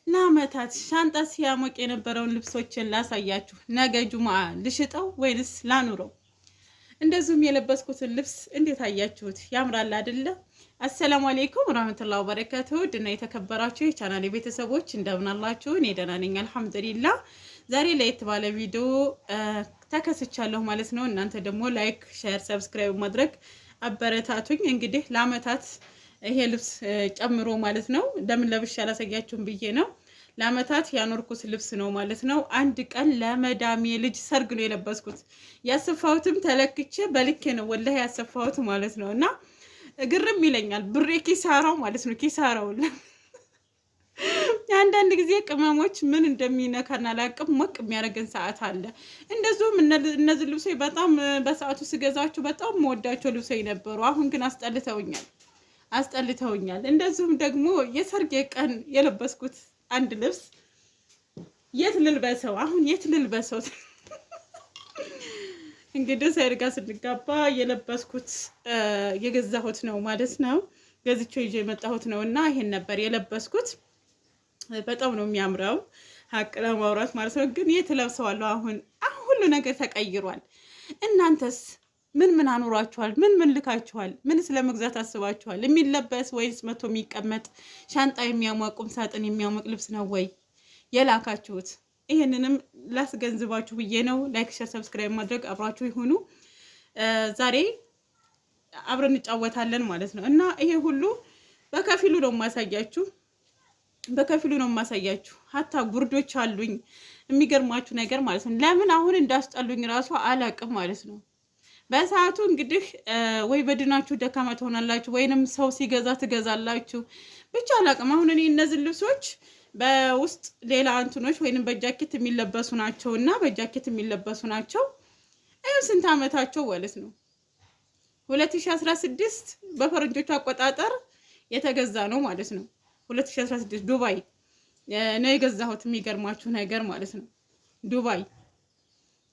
ለአመታት ሻንጣ ሲያሞቅ የነበረውን ልብሶችን ላሳያችሁ። ነገ ጁማ ልሽጠው ወይንስ ላኑረው? እንደዚሁም የለበስኩትን ልብስ እንዴት አያችሁት? ያምራል አይደለ? አሰላሙ አሌይኩም ወራህመቱላሂ ወበረካቱሁ። ድና የተከበራችሁ የቻናሌ ቤተሰቦች እንደምን አላችሁ? እኔ ደህና ነኝ አልሐምዱሊላህ። ዛሬ ለየት ባለ ቪዲዮ ተከስቻለሁ ማለት ነው። እናንተ ደግሞ ላይክ፣ ሼር፣ ሰብስክራይብ ማድረግ አበረታቱኝ። እንግዲህ ለአመታት ይሄ ልብስ ጨምሮ ማለት ነው ለምን ለብሼ አላሳያችሁም ብዬ ነው። ለአመታት ያኖርኩት ልብስ ነው ማለት ነው። አንድ ቀን ለመዳሜ ልጅ ሰርግ ነው የለበስኩት። ያሰፋሁትም ተለክቼ በልኬ ነው ወላሂ ያሰፋሁት ማለት ነው። እና ግርም ይለኛል ብሬ ኪሳራው ማለት ነው። ኪሳራው አንዳንድ ጊዜ ቅመሞች ምን እንደሚነካና ላቅም ሞቅ የሚያደርገን ሰዓት አለ። እንደዚሁም እነዚህ ልብሶች በጣም በሰዓቱ ስገዛቸው በጣም መወዳቸው ልብሶች ነበሩ። አሁን ግን አስጠልተውኛል። እንደዚሁም ደግሞ የሰርጌ ቀን የለበስኩት አንድ ልብስ የት ልልበሰው? አሁን የት ልልበሰው? እንግዲህ ሰርጋ ስንጋባ የለበስኩት የገዛሁት ነው ማለት ነው። ገዝቼው ይዤ የመጣሁት ነው እና ይሄን ነበር የለበስኩት። በጣም ነው የሚያምረው ሀቅ ለማውራት ማለት ነው። ግን የት ለብሰዋለሁ? አሁን ሁሉ ነገር ተቀይሯል። እናንተስ ምን አኑሯችኋል? ምን ልካችኋል? ምን ስለመግዛት አስባችኋል? የሚለበስ ወይስ መቶ የሚቀመጥ ሻንጣ የሚያሟቁም ሳጥን የሚያሟቅ ልብስ ነው ወይ የላካችሁት? ይሄንንም ላስገንዝባችሁ ብዬ ነው። ላይክ፣ ሼር፣ ሰብስክራይብ ማድረግ አብራችሁ ይሁኑ። ዛሬ አብረን እንጫወታለን ማለት ነው እና ይሄ ሁሉ በከፊሉ ነው የማሳያችሁ። ሀታ ጉርዶች አሉኝ። የሚገርማችሁ ነገር ማለት ነው ለምን አሁን እንዳስጠሉኝ ራሱ አላቅም ማለት ነው። በሰዓቱ እንግዲህ ወይ በድናችሁ ደካማ ትሆናላችሁ ወይንም ሰው ሲገዛ ትገዛላችሁ። ብቻ አላቅም። አሁን እኔ እነዚህ ልብሶች በውስጥ ሌላ እንትኖች ወይንም በጃኬት የሚለበሱ ናቸው እና በጃኬት የሚለበሱ ናቸው። ስንት አመታቸው ማለት ነው? 2016 በፈረንጆቹ አቆጣጠር የተገዛ ነው ማለት ነው። 2016 ዱባይ ነው የገዛሁት። የሚገርማችሁ ነገር ማለት ነው ዱባይ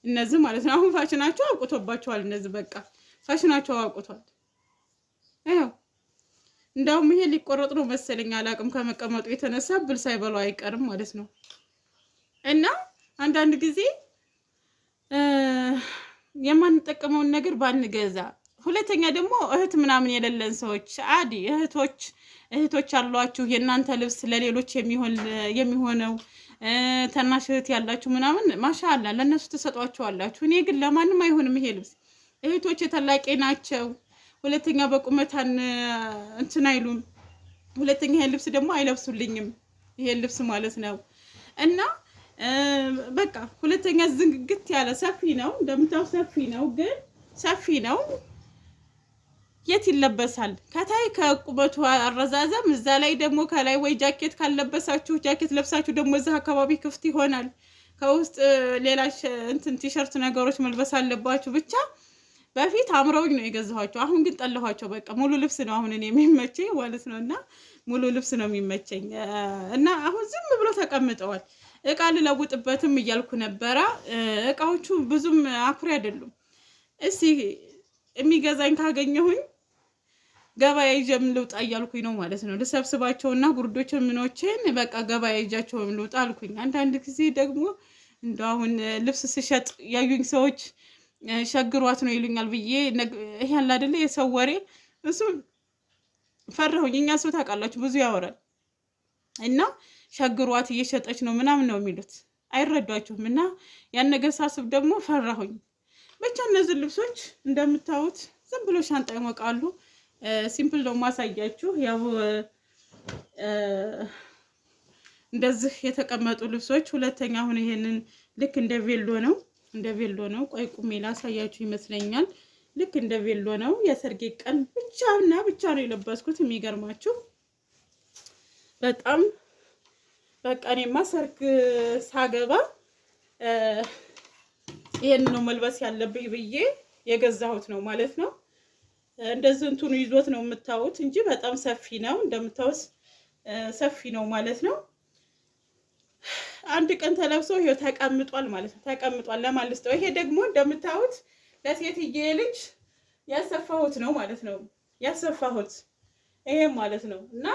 እነዚህ ማለት ነው። አሁን ፋሽናቸው አውቁቶባቸዋል። እነዚህ በቃ ፋሽናቸው አውቁቷል። ይኸው እንዳውም ይሄ ሊቆረጥ ነው መሰለኝ አላቅም። ከመቀመጡ የተነሳ ብል ሳይበላው አይቀርም ማለት ነው። እና አንዳንድ ጊዜ የማንጠቀመውን ነገር ባንገዛ። ሁለተኛ ደግሞ እህት ምናምን የሌለን ሰዎች አዲ እህቶች አሏችሁ። የእናንተ ልብስ ለሌሎች የሚሆነው ተናሽ እህት ያላችሁ ምናምን ማሻአላ ለነሱ ተሰጧቸዋላችሁ። እኔ ግን ለማንም አይሆንም ይሄ ልብስ። እህቶች የተላቄ ናቸው። ሁለተኛ በቁመታን እንትን አይሉም። ሁለተኛ ይሄን ልብስ ደግሞ አይለብሱልኝም። ይሄን ልብስ ማለት ነው እና በቃ ሁለተኛ ዝንግግት ያለ ሰፊ ነው። እንደምታው ሰፊ ነው፣ ግን ሰፊ ነው። የት ይለበሳል? ከታይ ከቁመቱ አረዛዘም እዛ ላይ ደግሞ ከላይ ወይ ጃኬት ካልለበሳችሁ ጃኬት ለብሳችሁ ደግሞ እዛ አካባቢ ክፍት ይሆናል። ከውስጥ ሌላ እንትን ቲሸርት ነገሮች መልበስ አለባችሁ። ብቻ በፊት አምረውኝ ነው የገዛኋቸው። አሁን ግን ጠለኋቸው። በቃ ሙሉ ልብስ ነው አሁን እኔ የሚመቸኝ ማለት ነው። እና ሙሉ ልብስ ነው የሚመቸኝ እና አሁን ዝም ብሎ ተቀምጠዋል። እቃ ልለውጥበትም እያልኩ ነበረ። እቃዎቹ ብዙም አኩሪ አይደሉም። እስቲ የሚገዛኝ ካገኘሁኝ ገበያ ይዤ ልውጣ እያልኩኝ ነው ማለት ነው። ልሰብስባቸውና ጉርዶችን ምኖችን በቃ ገበያ ይዣቸው ልውጣ አልኩኝ። አንዳንድ ጊዜ ደግሞ እንደው አሁን ልብስ ስሸጥ ያዩኝ ሰዎች ሸግሯት ነው ይሉኛል ብዬ ይሄ ያለ አይደለ የሰው ወሬ፣ እሱ ፈራሁኝ። እኛ ሰው ታውቃላችሁ ብዙ ያወራል እና ሸግሯት እየሸጠች ነው ምናምን ነው የሚሉት፣ አይረዷችሁም። እና ያን ነገር ሳስብ ደግሞ ፈራሁኝ። ብቻ እነዚህ ልብሶች እንደምታዩት ዝም ብሎ ሻንጣ ይሞቃሉ። ሲምፕል ነው ማሳያችሁ። ያው እንደዚህ የተቀመጡ ልብሶች። ሁለተኛ አሁን ይሄንን ልክ እንደ ቬሎ ነው። ቆይ ቁሜ ላሳያችሁ ይመስለኛል። ልክ እንደ ቬሎ ነው። የሰርጌ ቀን ብቻ ነው የለበስኩት። የሚገርማችሁ በጣም በቃ እኔማ ሰርግ ሳገባ ይሄን ነው መልበስ ያለብኝ ብዬ የገዛሁት ነው ማለት ነው። እንደዚህ እንትኑ ይዞት ነው የምታዩት እንጂ በጣም ሰፊ ነው። እንደምታዩት ሰፊ ነው ማለት ነው። አንድ ቀን ተለብሶ ይሄው ተቀምጧል ማለት ነው። ተቀምጧል ለማልስጠው። ይሄ ደግሞ እንደምታዩት ለሴትዬ ልጅ ያሰፋሁት ነው ማለት ነው። ያሰፋሁት ይሄ ማለት ነው እና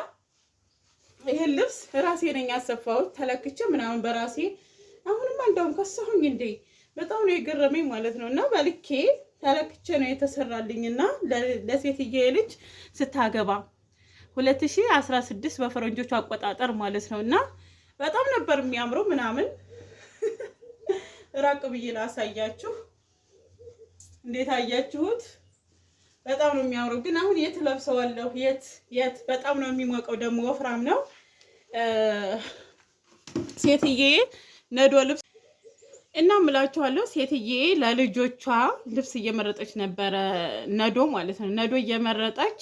ይሄን ልብስ ራሴ ነኝ ያሰፋሁት ተለክቼ ምናምን በራሴ። አሁንማ እንደውም ከሳሁኝ እንዴ በጣም ነው የገረመኝ ማለት ነው። እና በልኬ ተለክቼ ነው የተሰራልኝና ለሴትዬ ልጅ ስታገባ 2016 በፈረንጆቹ አቆጣጠር ማለት ነው። እና በጣም ነበር የሚያምረው ምናምን ራቅ ብዬ ላሳያችሁ። እንዴት አያችሁት? በጣም ነው የሚያምረው። ግን አሁን የት ለብሰዋለሁ? የት በጣም ነው የሚሞቀው። ደግሞ ወፍራም ነው። ሴትዬ ነዶ ልብስ እና እምላችኋለሁ፣ ሴትዬ ለልጆቿ ልብስ እየመረጠች ነበረ፣ ነዶ ማለት ነው። ነዶ እየመረጠች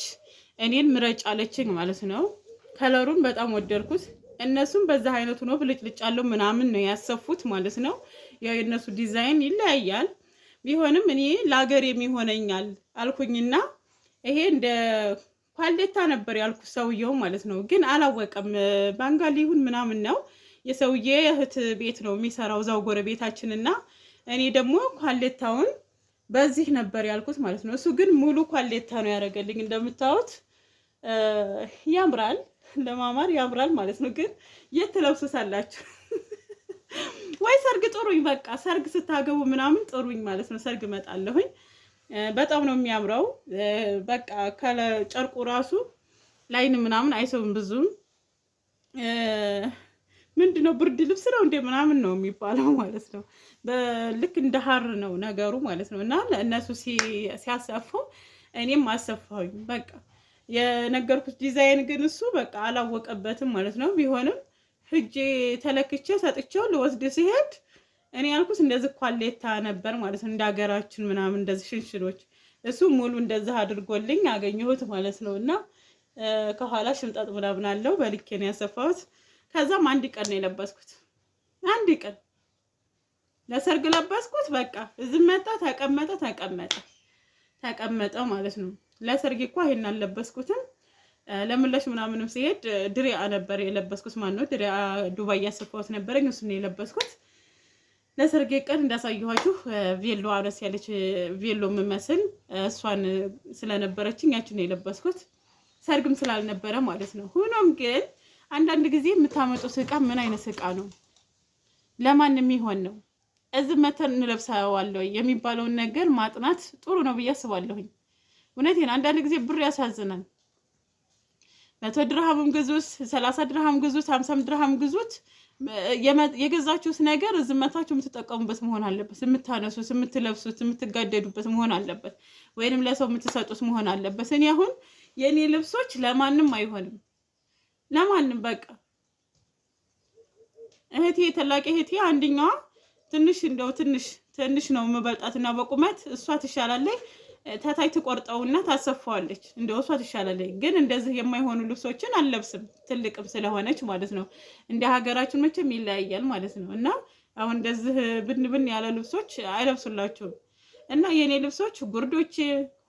እኔን ምረጭ አለችኝ ማለት ነው። ከለሩን በጣም ወደድኩት። እነሱም በዛ አይነቱ ነው ብልጭልጭ አለው ምናምን ነው ያሰፉት ማለት ነው። ያው የነሱ ዲዛይን ይለያያል። ቢሆንም እኔ ለሀገር የሚሆነኛል አልኩኝና ይሄ እንደ ፓሌታ ነበር ያልኩት ሰውየው ማለት ነው። ግን አላወቀም ባንጋሊ ይሁን ምናምን ነው። የሰውዬ እህት ቤት ነው የሚሰራው እዛው ጎረቤታችንና እኔ ደግሞ ኳሌታውን በዚህ ነበር ያልኩት ማለት ነው። እሱ ግን ሙሉ ኳሌታ ነው ያደረገልኝ። እንደምታዩት ያምራል፣ ለማማር ያምራል ማለት ነው። ግን የት ትለብሱታላችሁ? ወይ ሰርግ ጥሩኝ፣ በቃ ሰርግ ስታገቡ ምናምን ጥሩኝ ማለት ነው። ሰርግ እመጣለሁኝ። በጣም ነው የሚያምረው። በቃ ጨርቁ ራሱ ላይን ምናምን አይሰውም ብዙም። ምንድነው ብርድ ልብስ ነው እንደ ምናምን ነው የሚባለው ማለት ነው። ልክ እንደ ሀር ነው ነገሩ ማለት ነው። እና እነሱ ሲያሰፉ እኔም አሰፋሁኝ። በቃ የነገርኩት ዲዛይን ግን እሱ በቃ አላወቀበትም ማለት ነው። ቢሆንም ሂጄ ተለክቼ ሰጥቼው ልወስድ ሲሄድ እኔ ያልኩት እንደዚህ ኳሌታ ነበር ማለት ነው። እንደ ሀገራችን ምናምን እንደዚህ ሽንሽኖች፣ እሱ ሙሉ እንደዚህ አድርጎልኝ አገኘሁት ማለት ነው። እና ከኋላ ሽምጣጥ ምናምን አለው። በልኬ ነው ያሰፋሁት። ከዛም አንድ ቀን ነው የለበስኩት። አንድ ቀን ለሰርግ ለበስኩት። በቃ እዚህ መጣ፣ ተቀመጠ ማለት ነው። ለሰርግ እኮ ይሄን አልለበስኩትም። ለምላሽ ምናምንም ሲሄድ ድሪያ ነበር የለበስኩት። ማን ነው ድሪያ ዱባይ ያሰፋሁት ነበረኝ፣ እሱን ነው የለበስኩት። ለሰርግ ቀን እንዳሳየኋችሁ ቬሎ አነስ ያለች ቬሎ የምመስል እሷን ስለነበረችኝ ያችን ነው የለበስኩት። ሰርግም ስላልነበረ ማለት ነው። ሆኖም ግን አንዳንድ ጊዜ የምታመጡት እቃ ምን አይነት እቃ ነው? ለማን የሚሆን ነው? እዚህ መተን እንለብሳዋለሁ የሚባለውን ነገር ማጥናት ጥሩ ነው ብዬ አስባለሁኝ። እውነቴን አንዳንድ ጊዜ ብር ያሳዝናል። 100 ድርሃምም ግዙት፣ 30 ድርሃም ግዙት፣ 50 ድርሃም ግዙት። የገዛችሁት ነገር እዚህ መታችሁ የምትጠቀሙበት መሆን አለበት። የምታነሱት፣ የምትለብሱት፣ የምትጋደዱበት መሆን አለበት። ወይንም ለሰው የምትሰጡት መሆን አለበት። እኔ አሁን የኔ ልብሶች ለማንም አይሆንም። ለማንም በቃ እህቴ ተላቂ እህቴ አንደኛዋ ትንሽ እንደው ትንሽ ነው የምበልጣትና በቁመት እሷ ትሻላለች። ታታይ ትቆርጠውና ታሰፋዋለች። እንደው እሷ ትሻላለች። ግን እንደዚህ የማይሆኑ ልብሶችን አልለብስም፣ ትልቅም ስለሆነች ማለት ነው። እንደ ሀገራችን መቼም ይለያያል ማለት ነው። እና አሁን እንደዚህ ብን ያለ ልብሶች አይለብሱላችሁም። እና የኔ ልብሶች ጉርዶቼ፣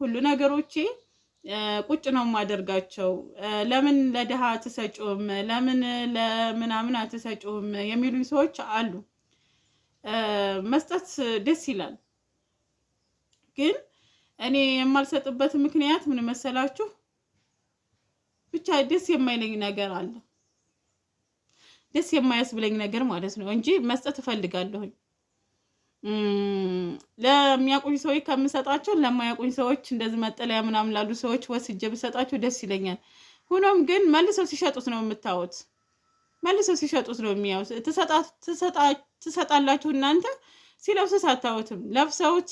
ሁሉ ነገሮቼ ቁጭ ነው የማደርጋቸው። ለምን ለድሃ አትሰጩም፣ ለምን ለምናምን አትሰጩም የሚሉኝ ሰዎች አሉ። መስጠት ደስ ይላል። ግን እኔ የማልሰጥበት ምክንያት ምን መሰላችሁ? ብቻ ደስ የማይለኝ ነገር አለ። ደስ የማያስብለኝ ነገር ማለት ነው እንጂ መስጠት እፈልጋለሁኝ። ለሚያውቁኝ ሰዎች ከምሰጣቸው ለማያውቁኝ ሰዎች እንደዚህ መጠለያ ምናምን ላሉ ሰዎች ወስጄ ብሰጣቸው ደስ ይለኛል። ሆኖም ግን መልሰው ሲሸጡት ነው የምታዩት። መልሰው ሲሸጡት ነው የሚያዩት። ትሰጣላችሁ እናንተ ሲለብሱት አታዩትም። ለብሰውት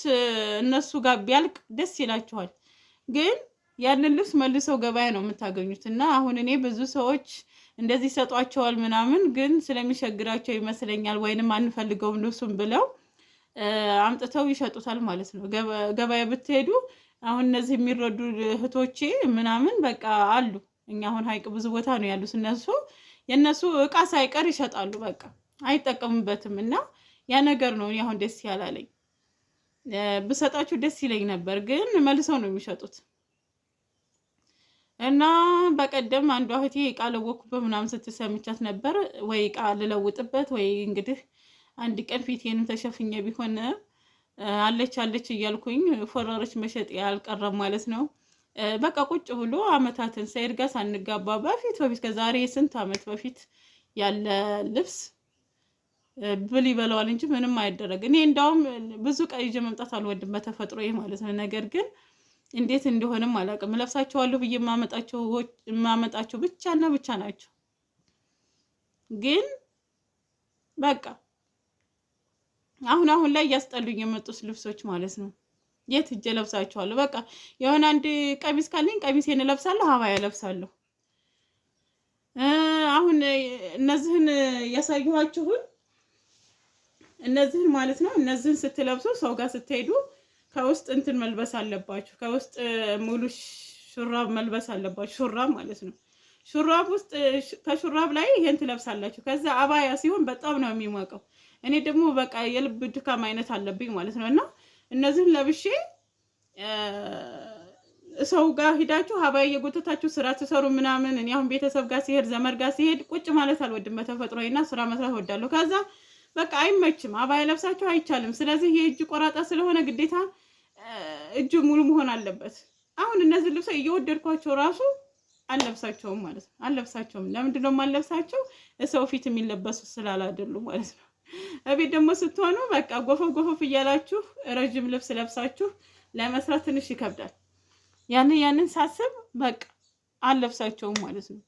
እነሱ ጋር ቢያልቅ ደስ ይላችኋል። ግን ያንን ልብስ መልሰው ገበያ ነው የምታገኙት። እና አሁን እኔ ብዙ ሰዎች እንደዚህ ይሰጧቸዋል ምናምን፣ ግን ስለሚሸግራቸው ይመስለኛል ወይንም አንፈልገውም ልብሱን ብለው አምጥተው ይሸጡታል ማለት ነው። ገበያ ብትሄዱ አሁን እነዚህ የሚረዱ እህቶቼ ምናምን በቃ አሉ። እኛ አሁን ሀይቅ ብዙ ቦታ ነው ያሉት። የእነሱ እቃ ሳይቀር ይሸጣሉ። በቃ አይጠቀሙበትም። እና ያ ነገር ነው እኔ አሁን ደስ ያላለኝ። ብሰጣችሁ ደስ ይለኝ ነበር፣ ግን መልሰው ነው የሚሸጡት። እና በቀደም አንዷ እህቴ እቃ ለወኩበት ምናምን ስትሰምቻት ነበር። ወይ እቃ ልለውጥበት ወይ እንግዲህ አንድ ቀን ፊቴንም ተሸፍኜ ቢሆን አለች እያልኩኝ ፎረሮች መሸጥ ያልቀረም ማለት ነው። በቃ ቁጭ ብሎ አመታትን ሰይድ ጋር ሳንጋባ በፊት ከዛሬ ስንት አመት በፊት ያለ ልብስ ብል ይበላዋል እንጂ ምንም አይደረግ። እኔ እንዳውም ብዙ ቀይ ይዤ መምጣት አልወድም በተፈጥሮዬ ማለት ነው። ነገር ግን እንዴት እንደሆነም አላውቅም። ለብሳቸዋለሁ ብዬ የማመጣቸው ብቻና ብቻ ናቸው። ግን በቃ አሁን ላይ እያስጠሉኝ የመጡት ልብሶች ማለት ነው። የት ሂጄ ለብሳቸዋለሁ? በቃ የሆነ አንድ ቀሚስ ካለኝ ቀሚሴን እለብሳለሁ፣ ሀባያ እለብሳለሁ። አሁን እነዚህን ያሳየኋችሁን እነዚህን ማለት ነው። እነዚህን ስትለብሱ ሰው ጋር ስትሄዱ ከውስጥ እንትን መልበስ አለባችሁ። ከውስጥ ሙሉ ሹራብ መልበስ አለባችሁ። ሹራብ ማለት ነው። ሹራብ ውስጥ ከሹራብ ላይ ይሄን ትለብሳላችሁ። ከዛ አባያ ሲሆን በጣም ነው የሚሞቀው። እኔ ደግሞ በቃ የልብ ድካም አይነት አለብኝ ማለት ነው። እና እነዚህን ለብሼ ሰው ጋር ሂዳችሁ ሀባይ የጎተታችሁ ስራ ትሰሩ ምናምን። እኔ አሁን ቤተሰብ ጋር ሲሄድ ዘመድ ጋር ሲሄድ ቁጭ ማለት አልወድም በተፈጥሮዬና ስራ መስራት ወዳለሁ። ከዛ በቃ አይመችም፣ አባይ ለብሳችሁ አይቻልም። ስለዚህ የእጅ ቆራጣ ስለሆነ ግዴታ እጁ ሙሉ መሆን አለበት። አሁን እነዚህ ልብሶ እየወደድኳቸው ራሱ አልለብሳቸውም ማለት ነው። አልለብሳቸውም። ለምንድን ነው የማልለብሳቸው? ሰው ፊት የሚለበሱ ስላላደሉ ማለት ነው። እቤት ደግሞ ስትሆኑ በቃ ጎፈፍ እያላችሁ ረጅም ልብስ ለብሳችሁ ለመስራት ትንሽ ይከብዳል። ያንን ሳስብ በቃ አልለብሳቸውም ማለት ነው።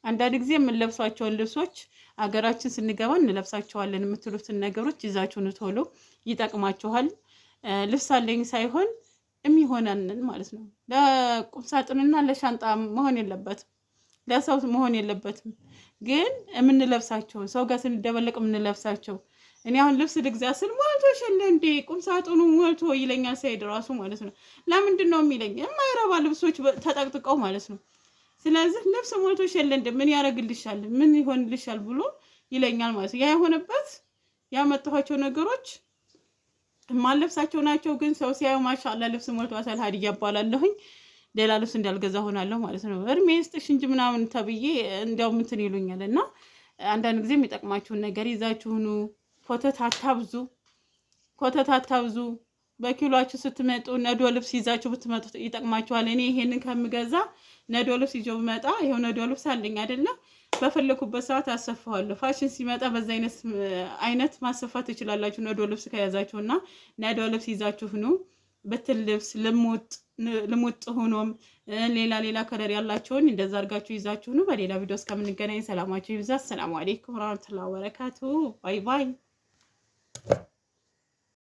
አንዳንድ ጊዜ የምንለብሷቸውን ልብሶች አገራችን ስንገባ እንለብሳቸዋለን የምትሉትን ነገሮች ይዛችሁን ቶሎ ይጠቅማችኋል። ልብስ አለኝ ሳይሆን የሚሆነንን ማለት ነው። ለቁም ሳጥንና ለሻንጣ መሆን የለበትም፣ ለሰው መሆን የለበትም። ግን የምንለብሳቸውን ሰው ጋር ስንደበለቅ የምንለብሳቸው እኔ አሁን ልብስ ልግዛ ስል ሞልቶሻል እንዴ ቁም ሳጥኑ ሞልቶ ይለኛል ሰይድ ራሱ ማለት ነው። ለምንድን ነው የሚለኝ? የማይረባ ልብሶች ተጠቅጥቀው ማለት ነው። ስለዚህ ልብስ ሞልቶሻል እንዴ ምን ያደርግልሻል ምን ይሆንልሻል ብሎ ይለኛል ማለት ነው። ያ የሆነበት ያመጣኋቸው ነገሮች ማለብሳቸው ናቸው። ግን ሰው ሲያዩ ማሻአላ ልብስ ሞልቷል ሀዲያ ያባላለሁኝ ሌላ ልብስ እንዳልገዛ ሆናለሁ ማለት ነው። እርሜ ስጥሽ እንጂ ምናምን ተብዬ እንዲያው እንትን ይሉኛል። እና አንዳንድ ጊዜ የሚጠቅማችሁን ነገር ይዛችሁኑ ኮተት አታብዙ። በኪሏችሁ ስትመጡ ነዶ ልብስ ይዛችሁ ብትመጡ ይጠቅማችኋል። እኔ ይሄንን ከምገዛ ነዶ ልብስ ይዤ ብመጣ ይሄው ነዶ ልብስ አለኝ አይደለ? በፈለኩበት ሰዓት አሰፋዋለሁ። ፋሽን ሲመጣ በዛ አይነት ማሰፋት ትችላላችሁ ነዶ ልብስ ከያዛችሁና ነዶ ልብስ ይዛችሁ ነው። በትል ልብስ ልሙጥ ሆኖም ሌላ ከለር ያላችሁን እንደዛ አድርጋችሁ ይዛችሁ ነው። በሌላ ቪዲዮ እስከምንገናኝ ሰላማችሁ ይብዛ። ሰላም አለይኩም ወራህመቱላሂ ወበረካቱ። ባይ ባይ።